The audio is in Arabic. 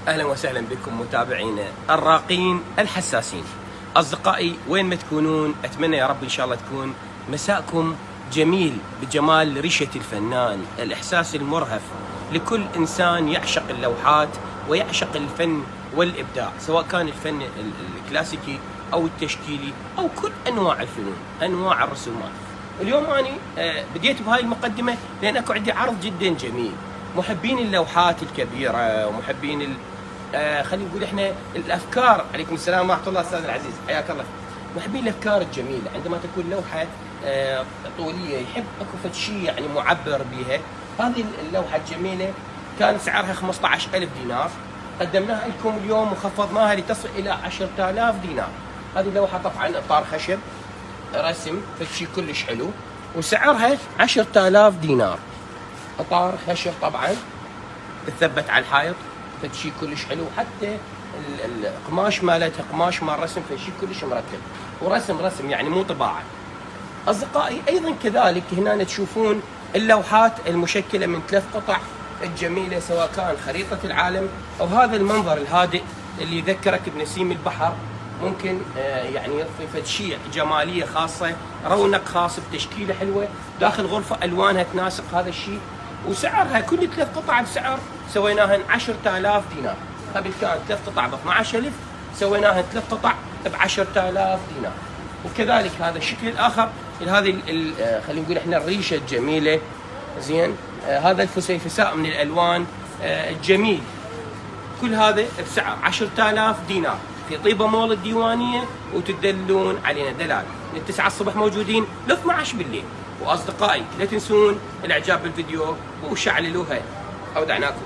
أهلا وسهلا بكم متابعينا الراقين الحساسين. أصدقائي وين ما تكونون، أتمنى يا رب إن شاء الله تكون مساءكم جميل بجمال ريشة الفنان، الإحساس المرهف لكل إنسان يعشق اللوحات ويعشق الفن والإبداع، سواء كان الفن الكلاسيكي أو التشكيلي أو كل أنواع الفنون، أنواع الرسومات. اليوم أنا بديت بهاي المقدمة لأن أكو عندي عرض جدا جميل. محبين اللوحات الكبيرة ومحبين خلينا نقول احنا الافكار. عليكم السلام ورحمه الله استاذ العزيز، حياك الله. محبين الافكار الجميله، عندما تكون لوحه طوليه يحب اكو فد شيء يعني معبر بها. هذه اللوحه الجميله كان سعرها 15000 دينار، قدمناها لكم اليوم وخفضناها لتصل الى 10000 دينار. هذه اللوحه طبعا اطار خشب، رسم فد شيء كلش حلو، وسعرها 10000 دينار. اطار خشب طبعا تثبت على الحائط، فشي كلش حلو، حتى القماش مالتها قماش مال رسم، فشي كلش مرتب، ورسم يعني مو طباعه. اصدقائي ايضا كذلك هنا تشوفون اللوحات المشكله من 3 قطع الجميله، سواء كان خريطه العالم او هذا المنظر الهادئ اللي يذكرك بنسيم البحر. ممكن يعني يضفي فد شيء جماليه خاصه، رونق خاص بتشكيله حلوه داخل غرفه، الوانها تناسق هذا الشيء. وسعرها كل 3 قطع بسعر سويناهن 10000 دينار. قبل كانت 3 قطع ب 12000، سويناهن 3 قطع ب 10000 دينار. وكذلك هذا الشكل الاخر، هذه خلينا نقول احنا الريشه الجميله، زين، هذا الفسيفساء من الالوان الجميل، كل هذا بسعر 10000 دينار في طيبه مول الديوانيه، وتدلون علينا دلال من 9 الصبح موجودين ل 12 بالليل. واصدقائي لا تنسون الاعجاب بالفيديو وشعللوها. اودعناكم.